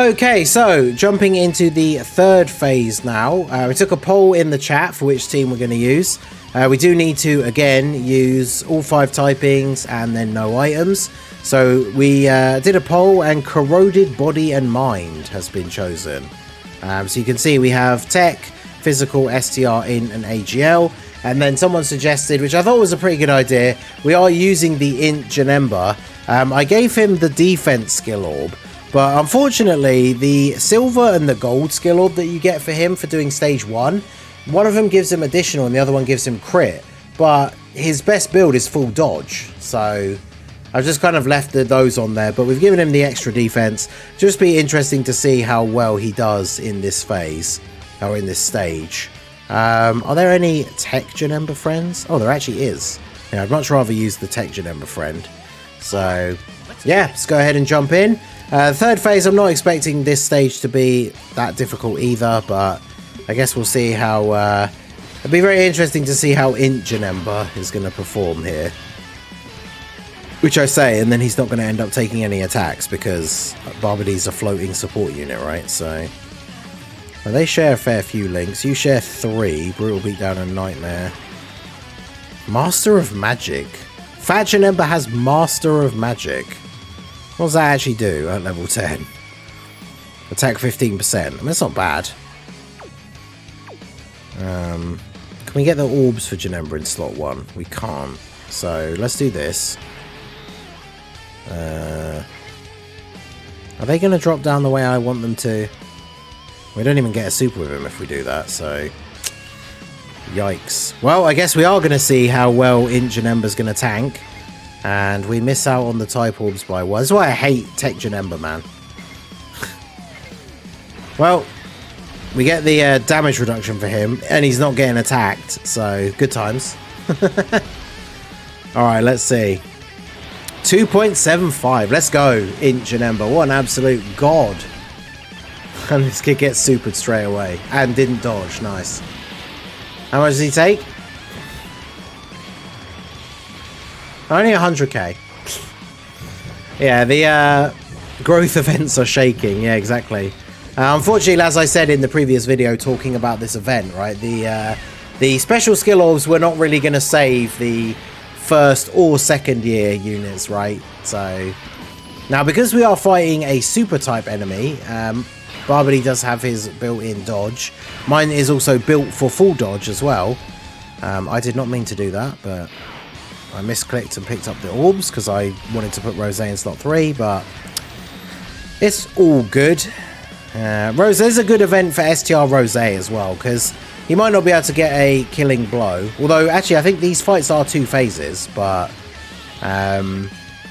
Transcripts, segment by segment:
Okay, so jumping into the third phase now. We took a poll in the chat for which team we're going to use. We do need to, again, use all 5 typings and then no items. So we did a poll and Corroded Body and Mind has been chosen. So you can see we have Tech, Physical, STR, Int and AGL. And then someone suggested, which I thought was a pretty good idea, we are using the Int Janemba. I gave him the Defense skill orb. But unfortunately, the silver and the gold skill orb that you get for him for doing stage 1, one of them gives him additional and the other one gives him crit. But his best build is full dodge. So I've just kind of left those on there. But we've given him the extra defense. Just be interesting to see how well he does in this phase, or in this stage. Are there any Tech Janemba friends? Oh, there actually is. Yeah, I'd much rather use the Tech Janemba friend. So yeah, let's go ahead and jump in. Third phase, I'm not expecting this stage to be that difficult either, but I guess we'll see how... it'll be very interesting to see how Int Janemba is going to perform here. Which I say, and then he's not going to end up taking any attacks, because Barbady's a floating support unit, right? So... well, they share a fair few links. You share 3. Brutal Beatdown and Nightmare. Master of Magic. Fat Janemba has Master of Magic. What does that actually do at level 10? Attack 15%. I mean, that's not bad. Can we get the orbs for Janemba in slot 1? We can't. So, let's do this. Are they going to drop down the way I want them to? We don't even get a super with him if we do that, so... yikes. Well, I guess we are going to see how well Int Janemba's going to tank. And we miss out on the type orbs by 1. That's why I hate Tech Janemba, man. Well, we get the damage reduction for him, and he's not getting attacked, so good times. Alright, let's see. 2.75. Let's go, Int Janemba. What an absolute god. And this kid gets supered straight away. And didn't dodge. Nice. How much does he take? Only 100k. Yeah, the growth events are shaking. Yeah, exactly. Unfortunately, as I said in the previous video talking about this event, right, the special skill orbs were not really going to save the first or second year units, right? So now, because we are fighting a super type enemy, Barbary does have his built-in dodge. Mine is also built for full dodge as well. I did not mean to do that, but I misclicked and picked up the orbs because I wanted to put Rose in slot 3, but it's all good. Rose is a good event for STR Rose as well, because he might not be able to get a killing blow. Although, actually, I think these fights are 2 phases, but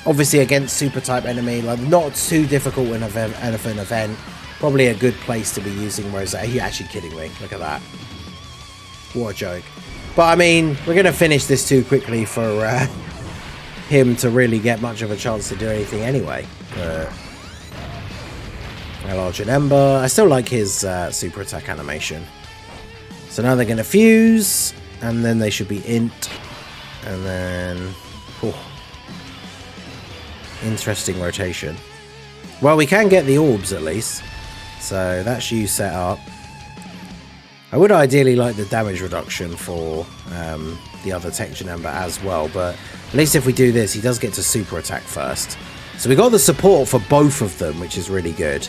obviously against super type enemy, like not too difficult in an event. Probably a good place to be using Rose. Are you actually kidding me? Look at that. What a joke. But I mean, we're going to finish this too quickly for him to really get much of a chance to do anything anyway. But LR Janemba. I still like his super attack animation. So now they're going to fuse. And then they should be int. And then... oh, interesting rotation. Well, we can get the orbs at least. So that's you set up. I would ideally like the damage reduction for the other Tech Janemba as well, but at least if we do this, he does get to super attack first. So we got the support for both of them, which is really good.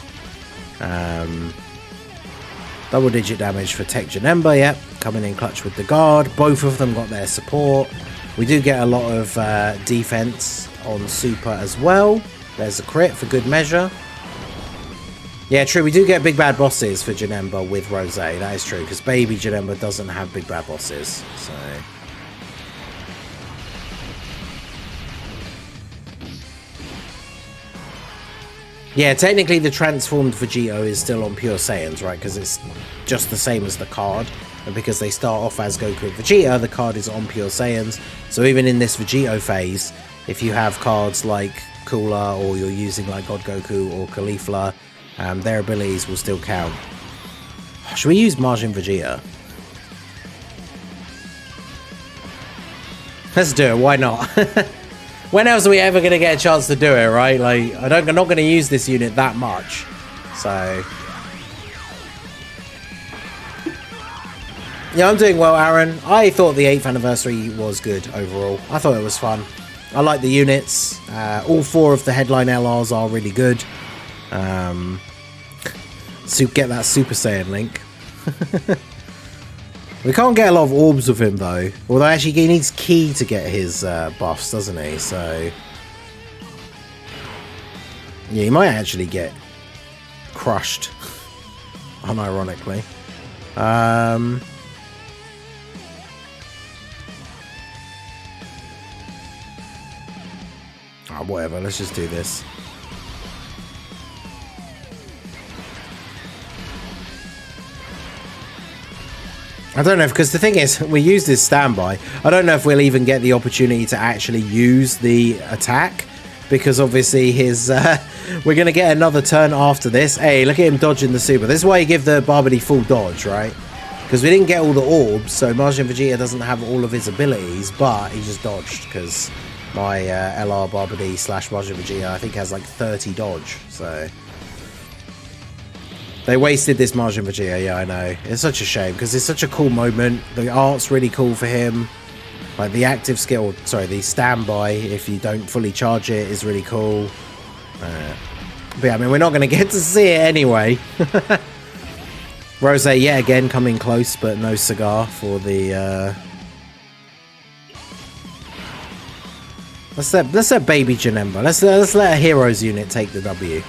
Double digit damage for Tech Janemba, yep, coming in clutch with the guard. Both of them got their support. We do get a lot of defense on super as well. There's a crit for good measure. Yeah, true, we do get big bad bosses for Janemba with Rose. That is true, because baby Janemba doesn't have big bad bosses. So yeah, technically the transformed Vegito is still on Pure Saiyans, right? Because it's just the same as the card. And because they start off as Goku and Vegeta, the card is on Pure Saiyans. So even in this Vegito phase, if you have cards like Cooler, or you're using like God Goku or Caulifla, their abilities will still count. Should we use Majin Vegeta? Let's do it, why not? When else are we ever going to get a chance to do it, right? Like, I'm not going to use this unit that much. So yeah, I'm doing well, Aaron. I thought the 8th anniversary was good overall. I thought it was fun. I like the units. All 4 of the headline LRs are really good. So get that Super Saiyan link. We can't get a lot of orbs with him though. Although actually he needs Ki to get his buffs, doesn't he? So yeah, he might actually get crushed. Unironically. Oh, whatever, let's just do this. I don't know, because the thing is, we use this standby. I don't know if we'll even get the opportunity to actually use the attack, because obviously his we're going to get another turn after this. Hey, look at him dodging the super. This is why you give the Barbary full dodge, right? Because we didn't get all the orbs, so Majin Vegeta doesn't have all of his abilities, but he just dodged, because my LR Barbary / Majin Vegeta, I think, has like 30 dodge, so they wasted this Majin Vegeta. Yeah, I know. It's such a shame, because it's such a cool moment. The art's really cool for him. Like, the active skill, sorry, the standby, if you don't fully charge it, is really cool. But yeah, I mean, we're not going to get to see it anyway. Rose, yet again, coming close, but no cigar for the... Let's let baby Janemba. Let's let a heroes unit take the W.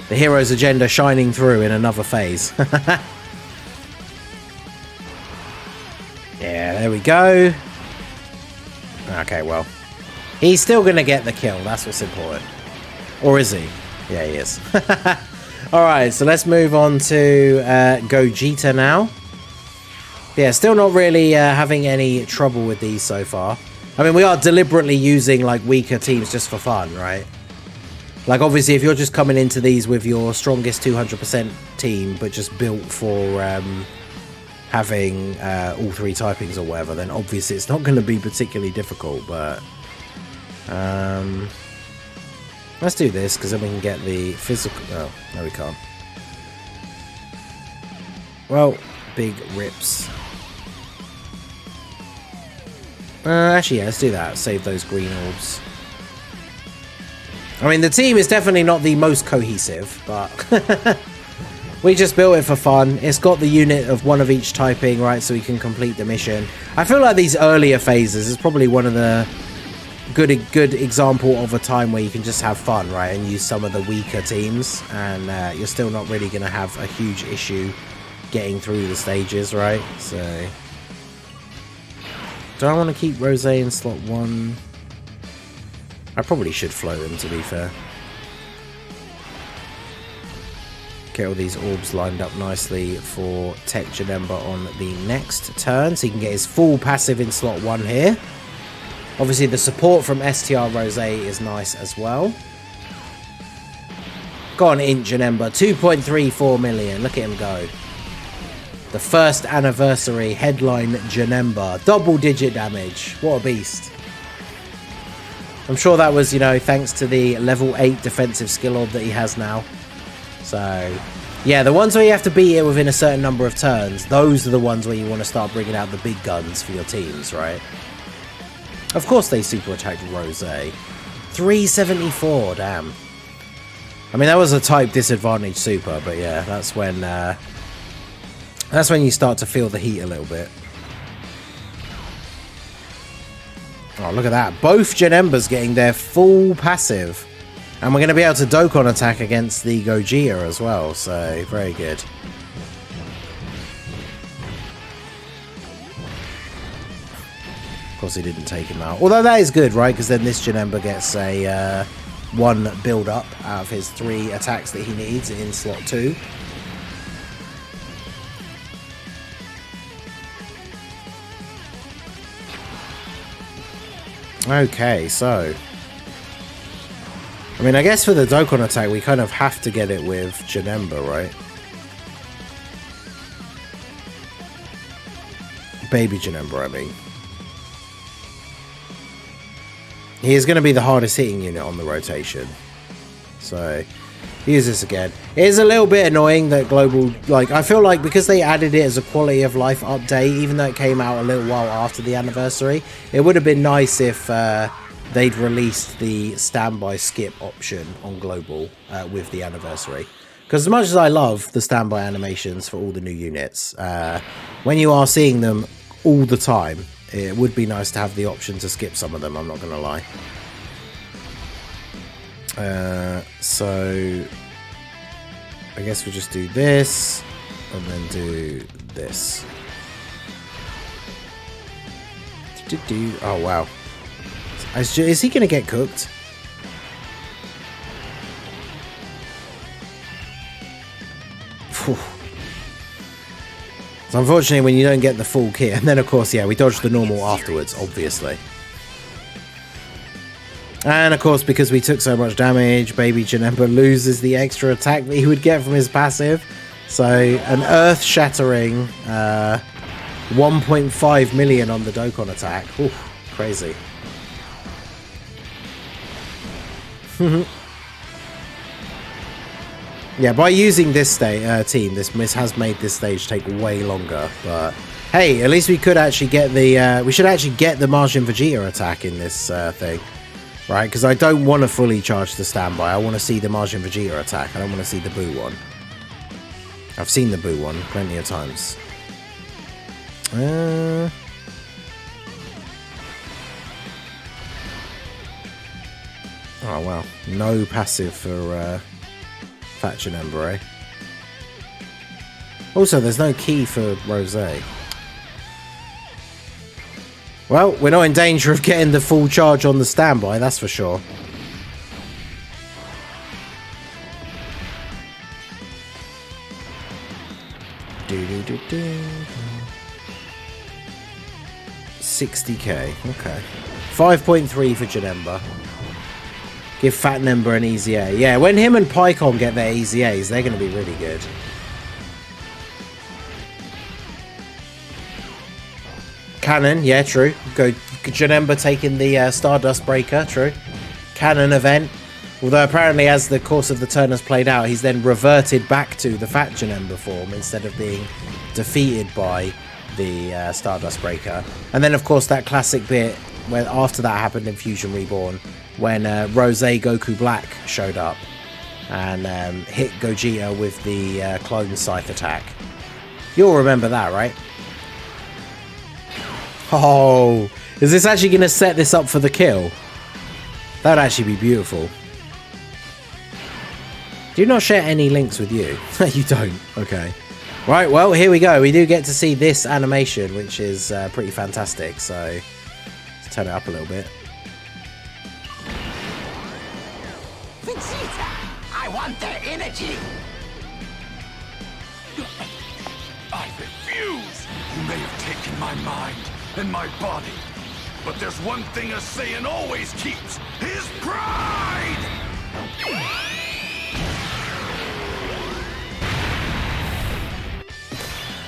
The hero's agenda shining through in another phase. Yeah, there we go. Okay, well, he's still gonna get the kill. That's what's important. Or is he? Yeah, he is. Alright, so let's move on to Gogeta now. Yeah, still not really having any trouble with these so far. I mean, we are deliberately using like weaker teams just for fun, right? Like, obviously, if you're just coming into these with your strongest 200% team, but just built for having all 3 typings or whatever, then obviously it's not going to be particularly difficult, but let's do this, because then we can get the physical... Oh, no, we can't. Well, big rips. Actually, yeah, let's do that. Save those green orbs. I mean, the team is definitely not the most cohesive, but we just built it for fun. It's got the unit of 1 of each typing, right, so we can complete the mission. I feel like these earlier phases is probably one of the good example of a time where you can just have fun, right, and use some of the weaker teams, and you're still not really going to have a huge issue getting through the stages, right? So, do I want to keep Rose in slot 1? I probably should float them, to be fair. Get all these orbs lined up nicely for Tech Janemba on the next turn, so he can get his full passive in slot 1 here. Obviously, the support from STR Rose is nice as well. Go on, Int Janemba, 2.34 million. Look at him go. The 1st anniversary headline Janemba. Double-digit damage. What a beast. I'm sure that was, you know, thanks to the level 8 defensive skill orb that he has now. So, yeah, the ones where you have to beat it within a certain number of turns, those are the ones where you want to start bringing out the big guns for your teams, right? Of course they super attacked Rose. 374, damn. I mean, that was a type disadvantage super, but yeah, that's when you start to feel the heat a little bit. Oh, look at that. Both Janembas getting their full passive. And we're going to be able to Dokkan attack against the Gogeta as well. So, very good. Of course, he didn't take him out. Although that is good, right? Because then this Janemba gets a 1 build-up out of his 3 attacks that he needs in slot 2. Okay, so... I mean, I guess for the Dokkan attack, we kind of have to get it with Janemba, right? Baby Janemba, I mean. He is going to be the hardest hitting unit on the rotation. So, Use this again. It is a little bit annoying that global, like, I feel like because they added it as a quality of life update, even though it came out a little while after the anniversary, it would have been nice if they'd released the standby skip option on global with the anniversary. Because as much as I love the standby animations for all the new units, when you are seeing them all the time, it would be nice to have the option to skip some of them, I'm not going to lie. So I guess we'll just do this and then do this. Oh wow, is he gonna get cooked? So unfortunately when you don't get the full kit, and then of course, yeah, we dodged the normal afterwards, obviously. And of course, because we took so much damage, Baby Janemba loses the extra attack that he would get from his passive. So an earth-shattering 1.5 million on the Dokkan attack. Ooh, crazy. Yeah, by using this team, this miss has made this stage take way longer. But hey, at least we could actually get the... we should actually get the Majin Vegeta attack in this thing. Right, because I don't want to fully charge the standby. I want to see the Majin Vegeta attack. I don't want to see the Boo one. I've seen the Boo one plenty of times. Oh, wow. No passive for Fat Janemba, eh? Also, there's no key for Rosé. Well, we're not in danger of getting the full charge on the standby, that's for sure. Do. 60k, okay. 5.3 for Janemba. Give Fat Nemba an easy A. Yeah, when him and Pycon get their easy A's, they're going to be really good. Cannon, yeah, true. Go Janemba taking the Stardust Breaker, true. Cannon event. Although apparently as the course of the turn has played out, he's then reverted back to the Fat Janemba form instead of being defeated by the Stardust Breaker. And then of course that classic bit where after that happened in Fusion Reborn, when Rosé Goku Black showed up and hit Gogeta with the Clone Scythe attack. You'll remember that, right? Oh, is this actually going to set this up for the kill? That'd actually be beautiful. Do you not share any links with you? You don't. Okay. Right, well, here we go. We do get to see this animation, which is pretty fantastic. So, let's turn it up a little bit. Vegeta, I want their energy. I refuse. You may have taken my mind and my body, but there's one thing a Saiyan always keeps: his pride!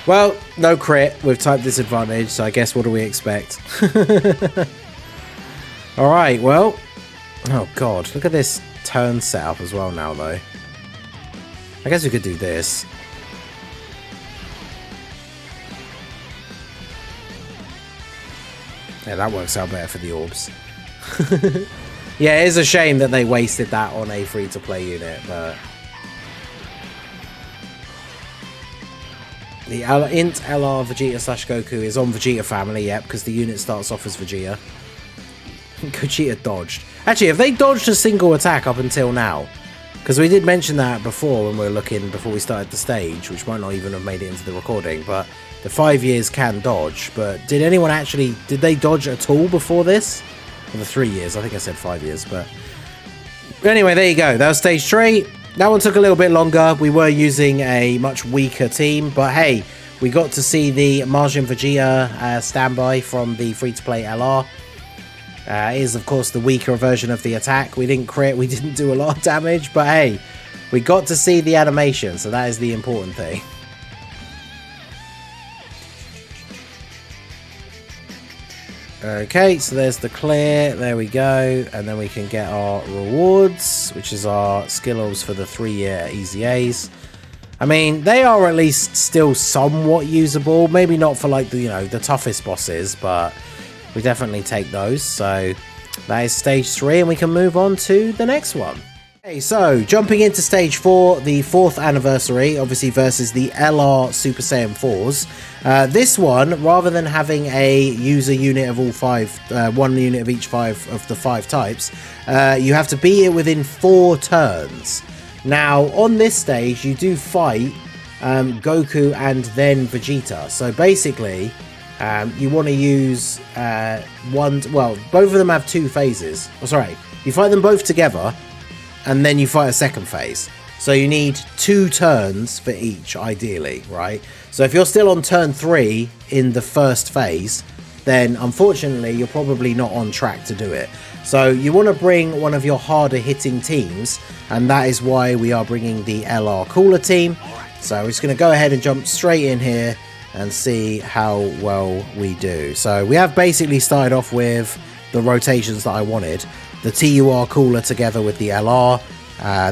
Well, no crit with type disadvantage, so I guess what do we expect? Alright, well... Oh god, look at this turn setup as well now, though. I guess we could do this. Yeah, that works out better for the orbs. Yeah, it is a shame that they wasted that on a free-to-play unit, but... The int LR Vegeta / Goku is on Vegeta family, yep, because the unit starts off as Vegeta. Gogeta dodged. Actually, have they dodged a single attack up until now? Because we did mention that before when we were looking, before we started the stage, which might not even have made it into the recording, but the 5 years can dodge. But did anyone actually, did they dodge at all before this? Or the 3 years, I think I said 5 years, but... Anyway, there you go, that was stage 3. That one took a little bit longer. We were using a much weaker team, but hey, we got to see the Majin Vegeta standby from the free-to-play LR. It is, of course, the weaker version of the attack. We didn't crit, we didn't do a lot of damage, but hey, we got to see the animation, so that is the important thing. Okay, so there's the clear. There we go. And then we can get our rewards, which is our skill orbs for the 3-year Easy A's. I mean, they are at least still somewhat usable. Maybe not for like the, you know, the toughest bosses, but we definitely take those. So that is stage 3, and we can move on to the next one. Okay, so jumping into stage 4, the 4th anniversary, obviously versus the LR Super Saiyan 4s. This one, rather than having a user unit of all 5, 1 unit of each 5 of the 5 types, you have to beat it within 4 turns. Now, on this stage, you do fight Goku and then Vegeta. So basically, you want to use both of them have 2 phases. Oh, sorry, you fight them both together, and then you fight a second phase. So you need 2 turns for each, ideally, right? So if you're still on turn 3 in the first phase, then unfortunately you're probably not on track to do it. So you want to bring one of your harder hitting teams, and that is why we are bringing the LR Cooler team. So we're just going to go ahead and jump straight in here and see how well we do. So we have basically started off with the rotations that I wanted. The TUR Cooler together with the LR.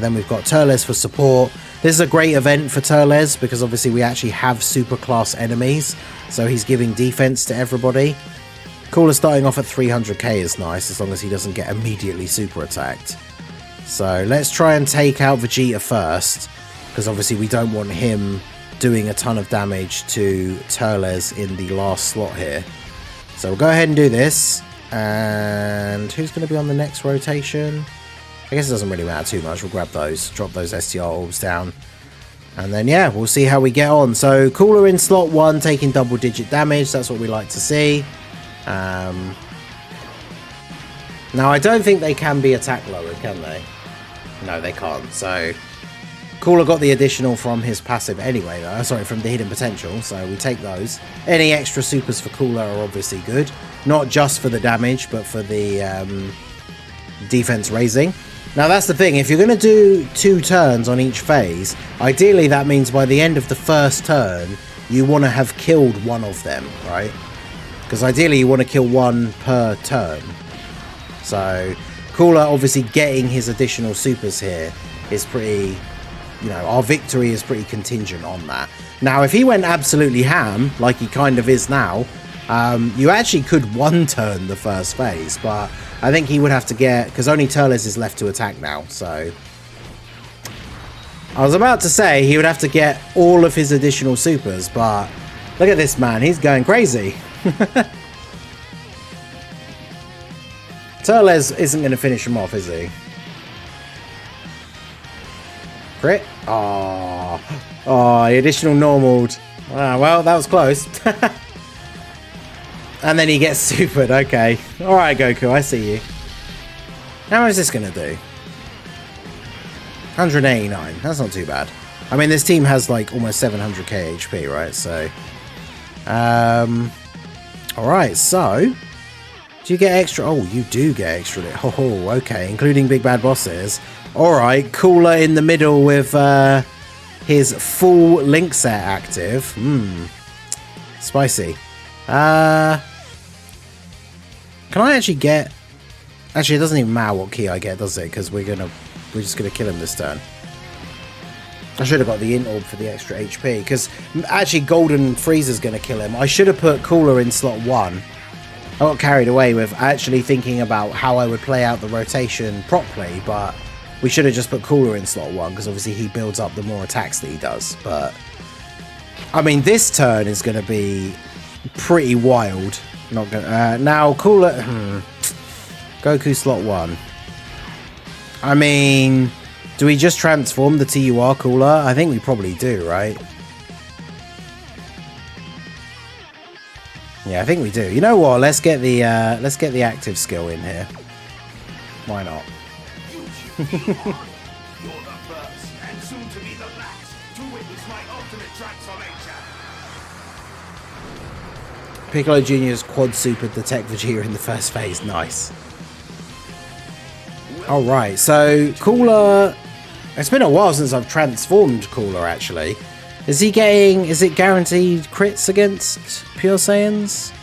Then we've got Turles for support. This is a great event for Turles because obviously we actually have super class enemies. So he's giving defense to everybody. Cooler starting off at 300k is nice as long as he doesn't get immediately super attacked. So let's try and take out Vegeta first, because obviously we don't want him doing a ton of damage to Turles in the last slot here. So we'll go ahead and do this. And who's going to be on the next rotation? I guess it doesn't really matter too much. We'll grab those, drop those STR orbs down, and then yeah, we'll see how we get on. So Cooler in slot 1 taking double-digit damage. That's what we like to see. Now I don't think they can be attack lowered, can they? No, they can't. So Cooler got the additional from his passive anyway, though. Sorry, from the hidden potential. So we take those. Any extra supers for Cooler are obviously good. Not just for the damage, but for the defense raising. Now that's the thing, if you're going to do 2 turns on each phase, ideally that means by the end of the first turn, you want to have killed one of them, right? Because ideally you want to kill 1 per turn. So Cooler obviously getting his additional supers here is pretty, you know, our victory is pretty contingent on that. Now if he went absolutely ham, like he kind of is now, you actually could 1-turn the first phase, but I think he would have to get, because only Turles is left to attack now, so I was about to say he would have to get all of his additional supers, but look at this man, he's going crazy. Turles isn't going to finish him off, is he? Crit? Oh, the additional normaled. Ah, well, that was close. And then he gets supered. Okay. Alright, Goku, I see you. How much is this going to do? 189. That's not too bad. I mean, this team has like almost 700k HP, right? So, alright, so do you get extra? Oh, you do get extra. Oh, okay. Including big bad bosses. Alright, Cooler in the middle with his full link set active. Spicy. Can I actually get... Actually, it doesn't even matter what key I get, does it? Because we're just gonna kill him this turn. I should have got the int orb for the extra HP, because actually Golden Frieza's gonna kill him. I should have put Cooler in slot 1. I got carried away with actually thinking about how I would play out the rotation properly, but we should have just put Cooler in slot 1, because obviously he builds up the more attacks that he does. But I mean, this turn is gonna be pretty wild. Not gonna now Cooler Goku slot 1. I mean, do we just transform the TUR Cooler? I think we probably do, right? Yeah, I think we do. You know what? Let's get the active skill in here. Why not? You're the first, and soon to be the last, to witness my ultimate transformation. Piccolo Jr.'s quad supered the Tech Vegeta in the first phase. Nice. Alright, so Cooler... It's been a while since I've transformed Cooler, actually. Is he getting... Is it guaranteed crits against Pure Saiyans?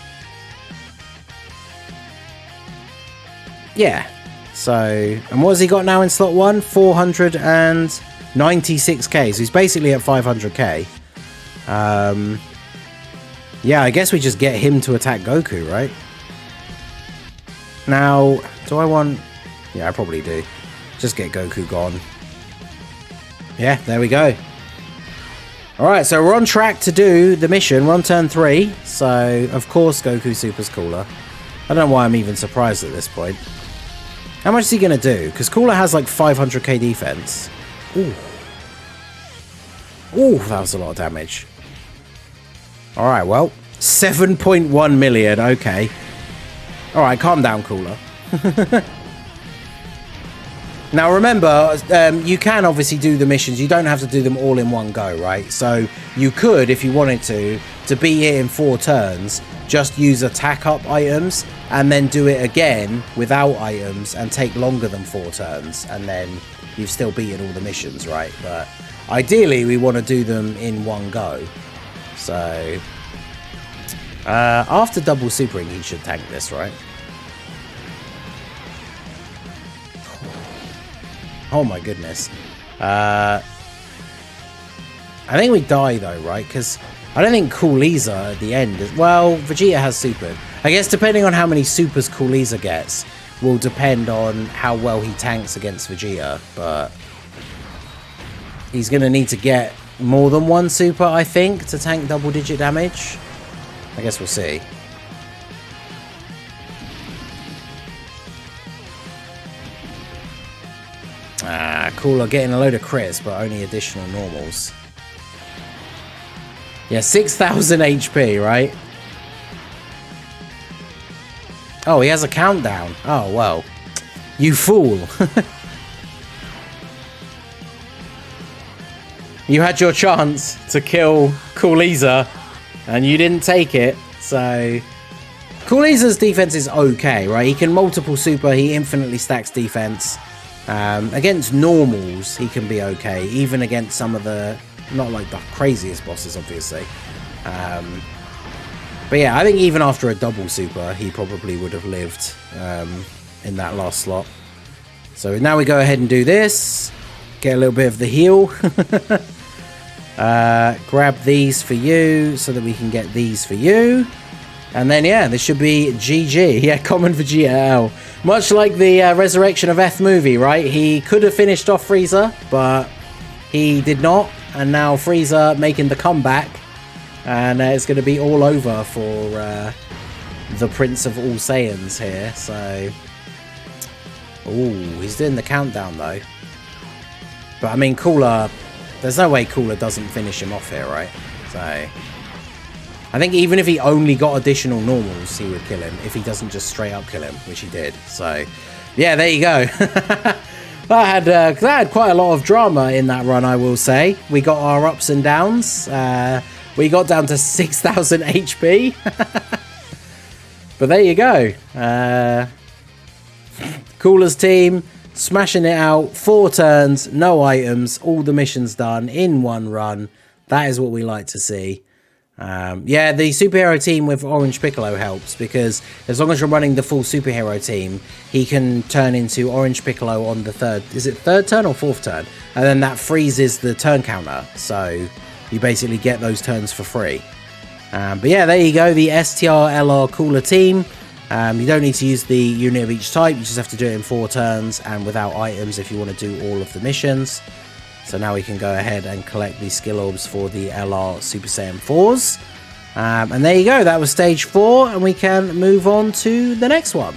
Yeah. So, and what has he got now in slot 1? 496k. So he's basically at 500k. Yeah, I guess we just get him to attack Goku, right? Now, do I want... Yeah, I probably do. Just get Goku gone. Yeah, there we go. Alright, so we're on track to do the mission. We're on turn 3. So, of course, Goku Super's cooler. I don't know why I'm even surprised at this point. How much is he going to do? Because Cooler has like 500k defense. Ooh. Ooh, that was a lot of damage. Alright, well, 7.1 million, okay. Alright, calm down, Cooler. Now remember, you can obviously do the missions, you don't have to do them all in one go, right? So you could, if you wanted to beat it in 4 turns, just use attack up items, and then do it again without items, and take longer than 4 turns, and then you've still beaten all the missions, right? But ideally, we want to do them in one go. So, after double supering, he should tank this, right? Oh my goodness. I think we die though, right? Because I don't think Cooliza at the end is... Well, Vegeta has supered. I guess depending on how many supers Cooliza gets will depend on how well he tanks against Vegeta. But he's going to need to get more than 1 super, I think, to tank double-digit damage. I guess we'll see. Cooler getting a load of crits, but only additional normals. Yeah, 6,000 HP, right? Oh, he has a countdown. Oh, well. You fool. You had your chance to kill Cooliza, and you didn't take it, so... Cooliza's defense is okay, right? He can multiple super, he infinitely stacks defense. Against normals, he can be okay, even against some of the... Not like the craziest bosses, obviously. But yeah, I think even after a double super, he probably would have lived in that last slot. So now we go ahead and do this. Get a little bit of the heal. Grab these for you so that we can get these for you. And then, yeah, this should be GG. Yeah, common Vegeta L. Much like the Resurrection of F movie, right? He could have finished off Frieza, but he did not. And now Frieza making the comeback. And it's going to be all over for the Prince of All Saiyans here. So, ooh, he's doing the countdown, though. But, I mean, Cooler... There's no way Cooler doesn't finish him off here, right? So... I think even if he only got additional normals, he would kill him. If he doesn't just straight up kill him, which he did. So, yeah, there you go. That had quite a lot of drama in that run, I will say. We got our ups and downs. We got down to 6,000 HP. But there you go. Cooler's team, smashing it out. 4 turns, no items, all the missions done in one run. That is what we like to see. Yeah, the superhero team with Orange Piccolo helps, because as long as you're running the full superhero team, he can turn into Orange Piccolo on the third turn or 4th turn? And then that freezes the turn counter, so you basically get those turns for free. But yeah, there you go, the STR LR Cooler team. You don't need to use the unit of each type, you just have to do it in 4 turns and without items if you want to do all of the missions. So now we can go ahead and collect the skill orbs for the LR Super Saiyan 4s. And there you go, that was stage 4, and we can move on to the next one.